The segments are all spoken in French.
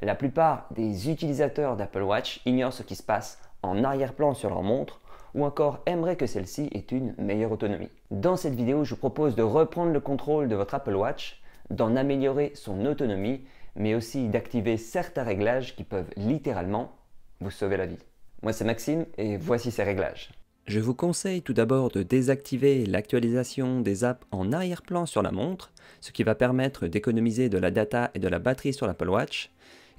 La plupart des utilisateurs d'Apple Watch ignorent ce qui se passe en arrière-plan sur leur montre ou encore aimeraient que celle-ci ait une meilleure autonomie. Dans cette vidéo, je vous propose de reprendre le contrôle de votre Apple Watch, d'en améliorer son autonomie, mais aussi d'activer certains réglages qui peuvent littéralement vous sauver la vie. Moi c'est Maxime et voici ces réglages. Je vous conseille tout d'abord de désactiver l'actualisation des apps en arrière-plan sur la montre, ce qui va permettre d'économiser de la data et de la batterie sur l'Apple Watch.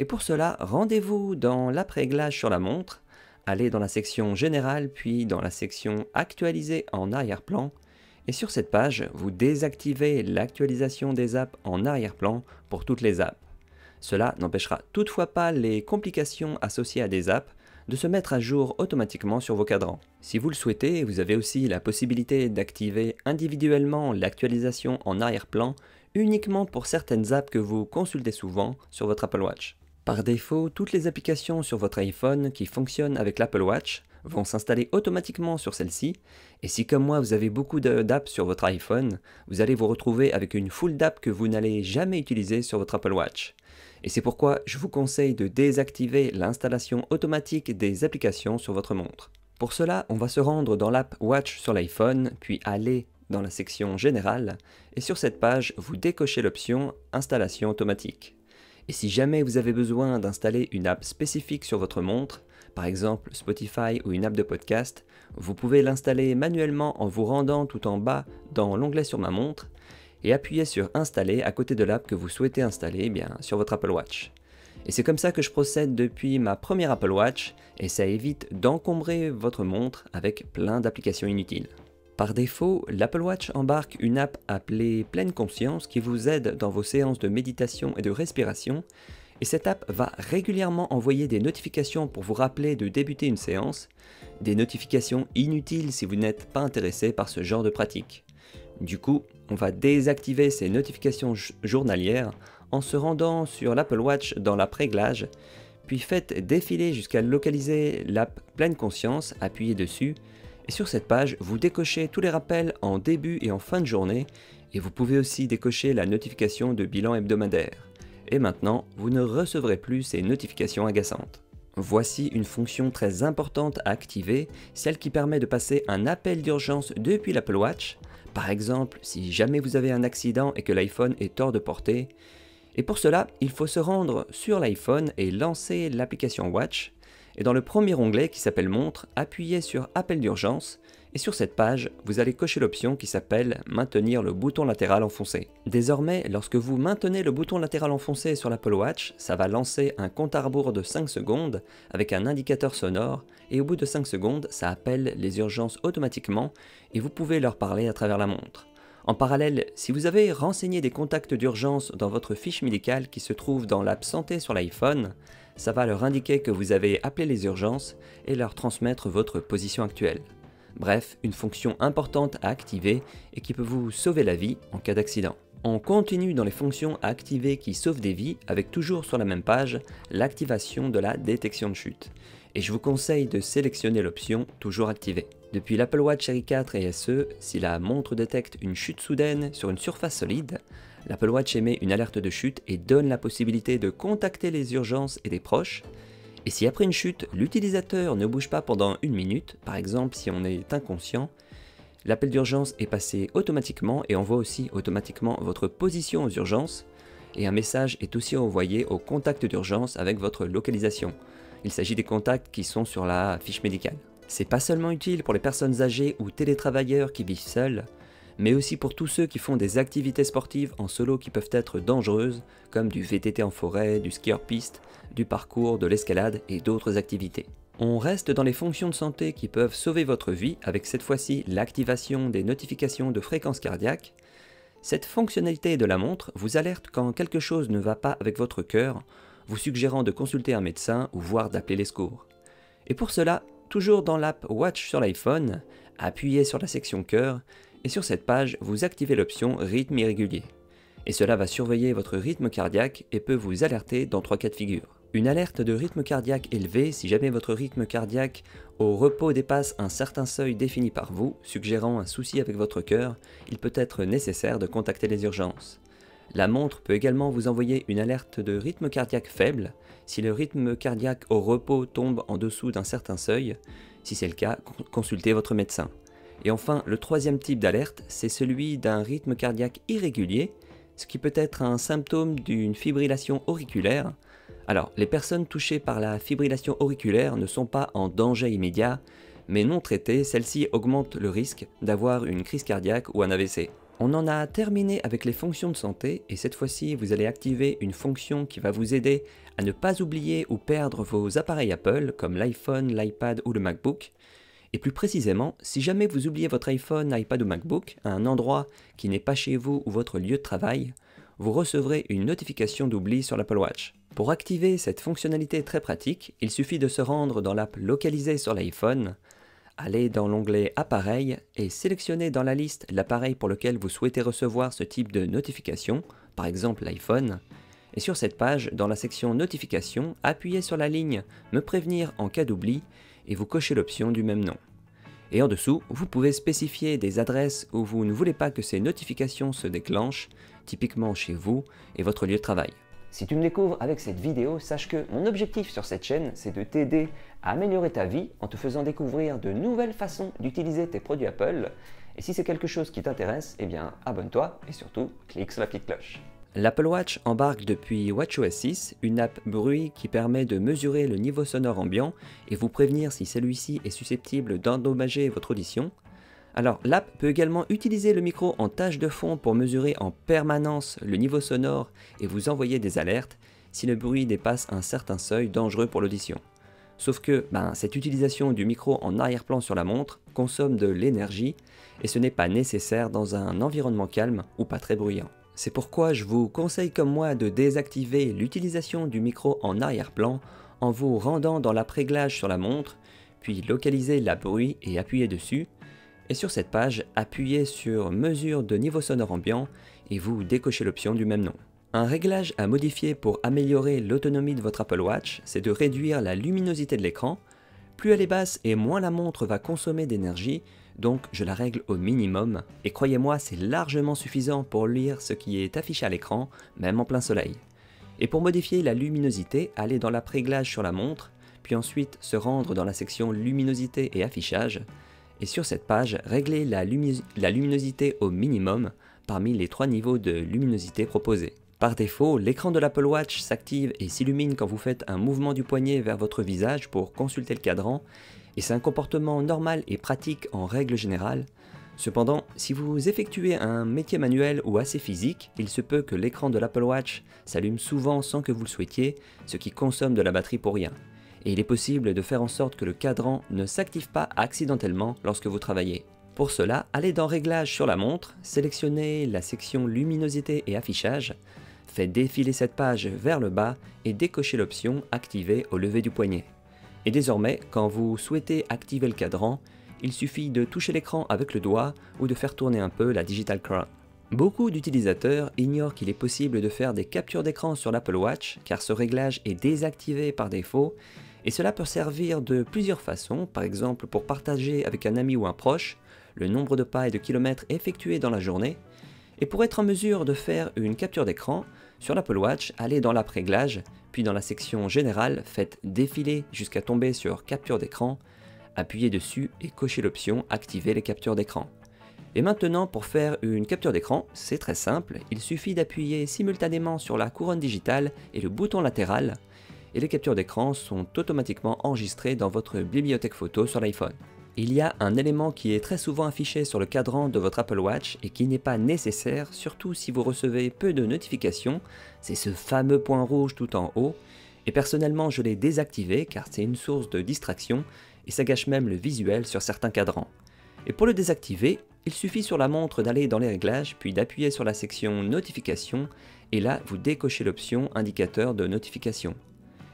Et pour cela, rendez-vous dans l'app réglage sur la montre, allez dans la section Générale, puis dans la section Actualiser en arrière-plan. Et sur cette page, vous désactivez l'actualisation des apps en arrière-plan pour toutes les apps. Cela n'empêchera toutefois pas les complications associées à des apps de se mettre à jour automatiquement sur vos cadrans. Si vous le souhaitez, vous avez aussi la possibilité d'activer individuellement l'actualisation en arrière-plan uniquement pour certaines apps que vous consultez souvent sur votre Apple Watch. Par défaut, toutes les applications sur votre iPhone qui fonctionnent avec l'Apple Watch vont s'installer automatiquement sur celle-ci, et si comme moi vous avez beaucoup d'apps sur votre iPhone, vous allez vous retrouver avec une foule d'apps que vous n'allez jamais utiliser sur votre Apple Watch. Et c'est pourquoi je vous conseille de désactiver l'installation automatique des applications sur votre montre. Pour cela, on va se rendre dans l'app Watch sur l'iPhone, puis aller dans la section Générale, et sur cette page, vous décochez l'option Installation automatique. Et si jamais vous avez besoin d'installer une app spécifique sur votre montre, par exemple Spotify ou une app de podcast, vous pouvez l'installer manuellement en vous rendant tout en bas dans l'onglet sur ma montre et appuyer sur Installer à côté de l'app que vous souhaitez installer sur votre Apple Watch. Et c'est comme ça que je procède depuis ma première Apple Watch et ça évite d'encombrer votre montre avec plein d'applications inutiles. Par défaut, l'Apple Watch embarque une app appelée Pleine Conscience qui vous aide dans vos séances de méditation et de respiration, et cette app va régulièrement envoyer des notifications pour vous rappeler de débuter une séance, des notifications inutiles si vous n'êtes pas intéressé par ce genre de pratique. Du coup, on va désactiver ces notifications journalières en se rendant sur l'Apple Watch dans l'app Réglages, puis faites défiler jusqu'à localiser l'app Pleine Conscience, appuyez dessus, et sur cette page, vous décochez tous les rappels en début et en fin de journée, et vous pouvez aussi décocher la notification de bilan hebdomadaire. Et maintenant, vous ne recevrez plus ces notifications agaçantes. Voici une fonction très importante à activer, celle qui permet de passer un appel d'urgence depuis l'Apple Watch, par exemple si jamais vous avez un accident et que l'iPhone est hors de portée. Et pour cela, il faut se rendre sur l'iPhone et lancer l'application Watch. Et dans le premier onglet qui s'appelle Montre, appuyez sur Appel d'urgence et sur cette page, vous allez cocher l'option qui s'appelle Maintenir le bouton latéral enfoncé. Désormais, lorsque vous maintenez le bouton latéral enfoncé sur l'Apple Watch, ça va lancer un compte à rebours de 5 secondes avec un indicateur sonore et au bout de 5 secondes, ça appelle les urgences automatiquement et vous pouvez leur parler à travers la montre. En parallèle, si vous avez renseigné des contacts d'urgence dans votre fiche médicale qui se trouve dans l'app Santé sur l'iPhone, ça va leur indiquer que vous avez appelé les urgences et leur transmettre votre position actuelle. Bref, une fonction importante à activer et qui peut vous sauver la vie en cas d'accident. On continue dans les fonctions à activer qui sauvent des vies avec toujours sur la même page l'activation de la détection de chute. Et je vous conseille de sélectionner l'option toujours activée. Depuis l'Apple Watch série 4 et SE, si la montre détecte une chute soudaine sur une surface solide, l'Apple Watch émet une alerte de chute et donne la possibilité de contacter les urgences et des proches. Et si après une chute, l'utilisateur ne bouge pas pendant 1 minute, par exemple si on est inconscient, l'appel d'urgence est passé automatiquement et envoie aussi automatiquement votre position aux urgences, et un message est aussi envoyé au contact d'urgence avec votre localisation. Il s'agit des contacts qui sont sur la fiche médicale. C'est pas seulement utile pour les personnes âgées ou télétravailleurs qui vivent seuls, mais aussi pour tous ceux qui font des activités sportives en solo qui peuvent être dangereuses, comme du VTT en forêt, du ski hors piste, du parcours, de l'escalade et d'autres activités. On reste dans les fonctions de santé qui peuvent sauver votre vie avec cette fois-ci l'activation des notifications de fréquence cardiaque. Cette fonctionnalité de la montre vous alerte quand quelque chose ne va pas avec votre cœur, vous suggérant de consulter un médecin ou voire d'appeler les secours. Et pour cela, toujours dans l'app Watch sur l'iPhone, appuyez sur la section cœur et sur cette page, vous activez l'option rythme irrégulier. Et cela va surveiller votre rythme cardiaque et peut vous alerter dans 3 cas de figure. Une alerte de rythme cardiaque élevé si jamais votre rythme cardiaque au repos dépasse un certain seuil défini par vous, suggérant un souci avec votre cœur, il peut être nécessaire de contacter les urgences. La montre peut également vous envoyer une alerte de rythme cardiaque faible si le rythme cardiaque au repos tombe en dessous d'un certain seuil. Si c'est le cas, consultez votre médecin. Et enfin, le troisième type d'alerte, c'est celui d'un rythme cardiaque irrégulier, ce qui peut être un symptôme d'une fibrillation auriculaire. Alors, les personnes touchées par la fibrillation auriculaire ne sont pas en danger immédiat, mais non traitées, celle-ci augmente le risque d'avoir une crise cardiaque ou un AVC. On en a terminé avec les fonctions de santé et cette fois-ci vous allez activer une fonction qui va vous aider à ne pas oublier ou perdre vos appareils Apple comme l'iPhone, l'iPad ou le MacBook. Et plus précisément, si jamais vous oubliez votre iPhone, iPad ou MacBook à un endroit qui n'est pas chez vous ou votre lieu de travail, vous recevrez une notification d'oubli sur l'Apple Watch. Pour activer cette fonctionnalité très pratique, il suffit de se rendre dans l'app localisée sur l'iPhone, aller dans l'onglet Appareil et sélectionner dans la liste l'appareil pour lequel vous souhaitez recevoir ce type de notification, par exemple l'iPhone. Et sur cette page, dans la section Notifications, appuyez sur la ligne Me prévenir en cas d'oubli et vous cochez l'option du même nom. Et en dessous, vous pouvez spécifier des adresses où vous ne voulez pas que ces notifications se déclenchent, typiquement chez vous et votre lieu de travail. Si tu me découvres avec cette vidéo, sache que mon objectif sur cette chaîne, c'est de t'aider à améliorer ta vie en te faisant découvrir de nouvelles façons d'utiliser tes produits Apple. Et si c'est quelque chose qui t'intéresse, eh bien abonne-toi et surtout clique sur la petite cloche. L'Apple Watch embarque depuis WatchOS 6 une app bruit qui permet de mesurer le niveau sonore ambiant et vous prévenir si celui-ci est susceptible d'endommager votre audition. Alors l'app peut également utiliser le micro en tâche de fond pour mesurer en permanence le niveau sonore et vous envoyer des alertes si le bruit dépasse un certain seuil dangereux pour l'audition. Sauf que cette utilisation du micro en arrière-plan sur la montre consomme de l'énergie et ce n'est pas nécessaire dans un environnement calme ou pas très bruyant. C'est pourquoi je vous conseille comme moi de désactiver l'utilisation du micro en arrière-plan en vous rendant dans l'app réglage sur la montre, puis localisez la bruit et appuyez dessus. Et sur cette page, appuyez sur Mesure de niveau sonore ambiant et vous décochez l'option du même nom. Un réglage à modifier pour améliorer l'autonomie de votre Apple Watch, c'est de réduire la luminosité de l'écran. Plus elle est basse et moins la montre va consommer d'énergie, donc je la règle au minimum. Et croyez-moi, c'est largement suffisant pour lire ce qui est affiché à l'écran, même en plein soleil. Et pour modifier la luminosité, allez dans l'app réglage sur la montre, puis ensuite se rendre dans la section luminosité et affichage. Et sur cette page, réglez la luminosité au minimum parmi les 3 niveaux de luminosité proposés. Par défaut, l'écran de l'Apple Watch s'active et s'illumine quand vous faites un mouvement du poignet vers votre visage pour consulter le cadran, et c'est un comportement normal et pratique en règle générale. Cependant, si vous effectuez un métier manuel ou assez physique, il se peut que l'écran de l'Apple Watch s'allume souvent sans que vous le souhaitiez, ce qui consomme de la batterie pour rien. Et il est possible de faire en sorte que le cadran ne s'active pas accidentellement lorsque vous travaillez. Pour cela, allez dans Réglages sur la montre, sélectionnez la section Luminosité et affichage, faites défiler cette page vers le bas et décochez l'option Activer au lever du poignet. Et désormais, quand vous souhaitez activer le cadran, il suffit de toucher l'écran avec le doigt ou de faire tourner un peu la Digital Crown. Beaucoup d'utilisateurs ignorent qu'il est possible de faire des captures d'écran sur l'Apple Watch car ce réglage est désactivé par défaut. Et cela peut servir de plusieurs façons, par exemple pour partager avec un ami ou un proche le nombre de pas et de kilomètres effectués dans la journée. Et pour être en mesure de faire une capture d'écran, sur l'Apple Watch, allez dans l'app Réglages, puis dans la section Générale, faites défiler jusqu'à tomber sur Capture d'écran, appuyez dessus et cochez l'option Activer les captures d'écran. Et maintenant, pour faire une capture d'écran, c'est très simple, il suffit d'appuyer simultanément sur la couronne digitale et le bouton latéral, et les captures d'écran sont automatiquement enregistrées dans votre bibliothèque photo sur l'iPhone. Il y a un élément qui est très souvent affiché sur le cadran de votre Apple Watch et qui n'est pas nécessaire, surtout si vous recevez peu de notifications, c'est ce fameux point rouge tout en haut, et personnellement je l'ai désactivé car c'est une source de distraction et ça gâche même le visuel sur certains cadrans. Et pour le désactiver, il suffit sur la montre d'aller dans les réglages puis d'appuyer sur la section Notifications et là vous décochez l'option Indicateur de notification.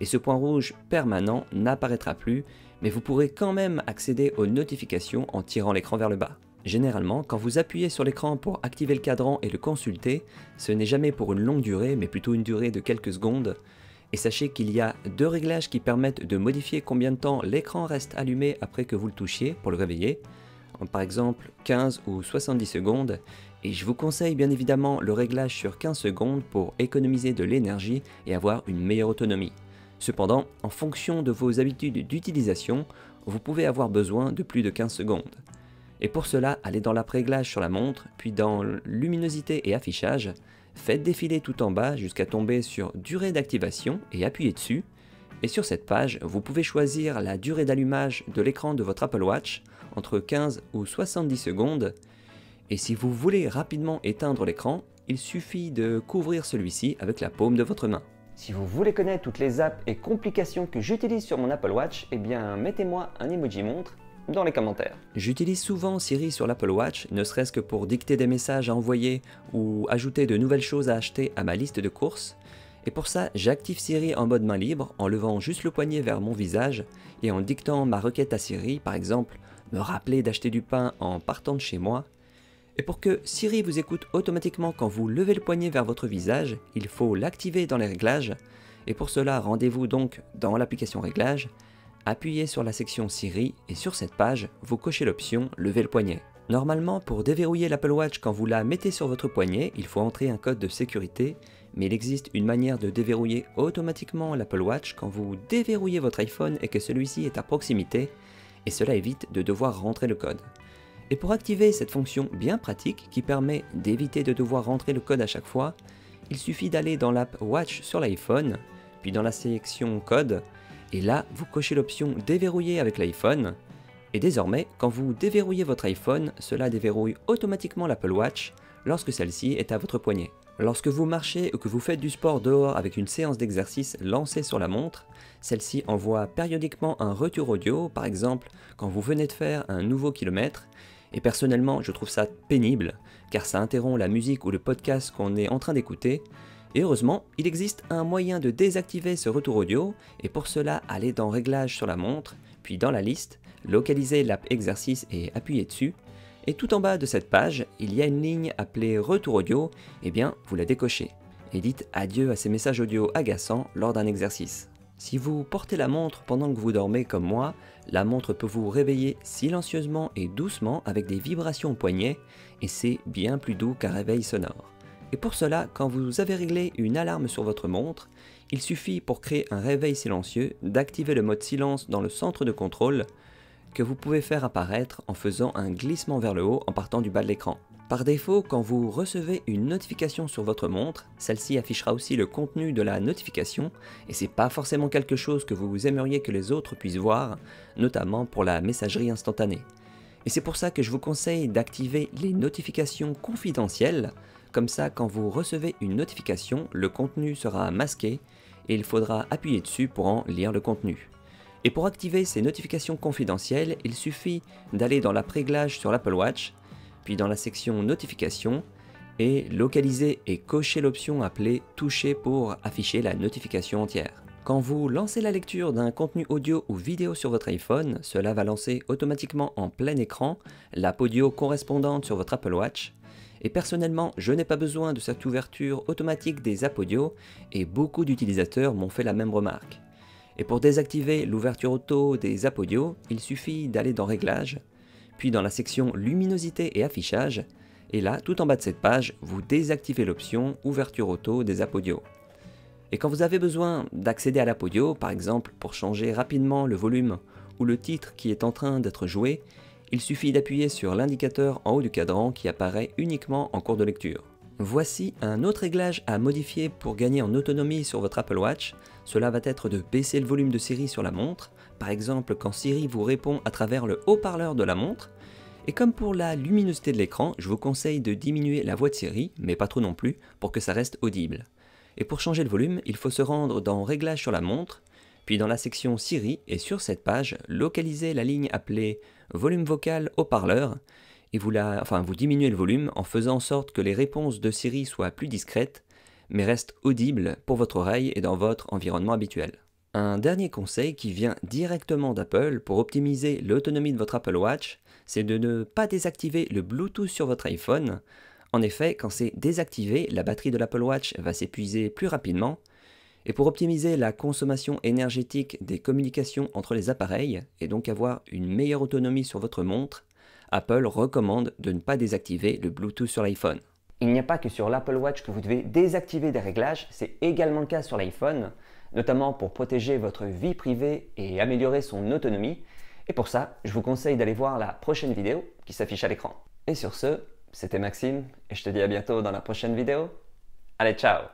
Et ce point rouge permanent n'apparaîtra plus, mais vous pourrez quand même accéder aux notifications en tirant l'écran vers le bas. Généralement, quand vous appuyez sur l'écran pour activer le cadran et le consulter, ce n'est jamais pour une longue durée, mais plutôt une durée de quelques secondes. Et sachez qu'il y a 2 réglages qui permettent de modifier combien de temps l'écran reste allumé après que vous le touchiez pour le réveiller. par exemple 15 ou 70 secondes, et je vous conseille bien évidemment le réglage sur 15 secondes pour économiser de l'énergie et avoir une meilleure autonomie. Cependant, en fonction de vos habitudes d'utilisation, vous pouvez avoir besoin de plus de 15 secondes. Et pour cela, allez dans l'app-réglage sur la montre, puis dans luminosité et affichage, faites défiler tout en bas jusqu'à tomber sur durée d'activation et appuyez dessus. Et sur cette page, vous pouvez choisir la durée d'allumage de l'écran de votre Apple Watch entre 15 ou 70 secondes. Et si vous voulez rapidement éteindre l'écran, il suffit de couvrir celui-ci avec la paume de votre main. Si vous voulez connaître toutes les apps et complications que j'utilise sur mon Apple Watch, eh bien mettez-moi un emoji montre dans les commentaires. J'utilise souvent Siri sur l'Apple Watch, ne serait-ce que pour dicter des messages à envoyer ou ajouter de nouvelles choses à acheter à ma liste de courses. Et pour ça, j'active Siri en mode main libre en levant juste le poignet vers mon visage et en dictant ma requête à Siri, par exemple, me rappeler d'acheter du pain en partant de chez moi. Et pour que Siri vous écoute automatiquement quand vous levez le poignet vers votre visage, il faut l'activer dans les réglages. Et pour cela, rendez-vous donc dans l'application réglages, appuyez sur la section Siri et sur cette page, vous cochez l'option lever le poignet. Normalement, pour déverrouiller l'Apple Watch quand vous la mettez sur votre poignet, il faut entrer un code de sécurité, mais il existe une manière de déverrouiller automatiquement l'Apple Watch quand vous déverrouillez votre iPhone et que celui-ci est à proximité, et cela évite de devoir rentrer le code. Et pour activer cette fonction bien pratique qui permet d'éviter de devoir rentrer le code à chaque fois, il suffit d'aller dans l'app Watch sur l'iPhone, puis dans la sélection code, et là vous cochez l'option déverrouiller avec l'iPhone, et désormais quand vous déverrouillez votre iPhone, cela déverrouille automatiquement l'Apple Watch lorsque celle-ci est à votre poignet. Lorsque vous marchez ou que vous faites du sport dehors avec une séance d'exercice lancée sur la montre, celle-ci envoie périodiquement un retour audio, par exemple quand vous venez de faire un nouveau kilomètre, et personnellement je trouve ça pénible, car ça interrompt la musique ou le podcast qu'on est en train d'écouter, et heureusement, il existe un moyen de désactiver ce retour audio, et pour cela, allez dans Réglages sur la montre, puis dans la liste, localisez l'app exercice et appuyez dessus, et tout en bas de cette page, il y a une ligne appelée Retour audio, et bien vous la décochez, et dites adieu à ces messages audio agaçants lors d'un exercice. Si vous portez la montre pendant que vous dormez comme moi, la montre peut vous réveiller silencieusement et doucement avec des vibrations au poignet, et c'est bien plus doux qu'un réveil sonore. Et pour cela, quand vous avez réglé une alarme sur votre montre, il suffit pour créer un réveil silencieux d'activer le mode silence dans le centre de contrôle que vous pouvez faire apparaître en faisant un glissement vers le haut en partant du bas de l'écran. Par défaut, quand vous recevez une notification sur votre montre, celle-ci affichera aussi le contenu de la notification et c'est pas forcément quelque chose que vous aimeriez que les autres puissent voir, notamment pour la messagerie instantanée. Et c'est pour ça que je vous conseille d'activer les notifications confidentielles. Comme ça, quand vous recevez une notification, le contenu sera masqué et il faudra appuyer dessus pour en lire le contenu. Et pour activer ces notifications confidentielles, il suffit d'aller dans l'app Réglages sur l'Apple Watch, puis dans la section Notifications, et localiser et cocher l'option appelée Toucher pour afficher la notification entière. Quand vous lancez la lecture d'un contenu audio ou vidéo sur votre iPhone, cela va lancer automatiquement en plein écran l'app audio correspondante sur votre Apple Watch. Et personnellement, je n'ai pas besoin de cette ouverture automatique des apps audio et beaucoup d'utilisateurs m'ont fait la même remarque. Et pour désactiver l'ouverture auto des apps audio, il suffit d'aller dans Réglages, puis dans la section Luminosité et affichage, et là, tout en bas de cette page, vous désactivez l'option Ouverture auto des apps audio. Et quand vous avez besoin d'accéder à l'app audio, par exemple pour changer rapidement le volume ou le titre qui est en train d'être joué, il suffit d'appuyer sur l'indicateur en haut du cadran qui apparaît uniquement en cours de lecture. Voici un autre réglage à modifier pour gagner en autonomie sur votre Apple Watch. Cela va être de baisser le volume de Siri sur la montre, par exemple quand Siri vous répond à travers le haut-parleur de la montre. Et comme pour la luminosité de l'écran, je vous conseille de diminuer la voix de Siri, mais pas trop non plus, pour que ça reste audible. Et pour changer le volume, il faut se rendre dans Réglages sur la montre, puis dans la section Siri, et sur cette page, localisez la ligne appelée Volume vocal haut-parleur, et vous diminuez le volume en faisant en sorte que les réponses de Siri soient plus discrètes, mais restent audibles pour votre oreille et dans votre environnement habituel. Un dernier conseil qui vient directement d'Apple pour optimiser l'autonomie de votre Apple Watch, c'est de ne pas désactiver le Bluetooth sur votre iPhone. En effet, quand c'est désactivé, la batterie de l'Apple Watch va s'épuiser plus rapidement. Et pour optimiser la consommation énergétique des communications entre les appareils, et donc avoir une meilleure autonomie sur votre montre, Apple recommande de ne pas désactiver le Bluetooth sur l'iPhone. Il n'y a pas que sur l'Apple Watch que vous devez désactiver des réglages, c'est également le cas sur l'iPhone, notamment pour protéger votre vie privée et améliorer son autonomie. Et pour ça, je vous conseille d'aller voir la prochaine vidéo qui s'affiche à l'écran. Et sur ce, c'était Maxime et je te dis à bientôt dans la prochaine vidéo. Allez, ciao!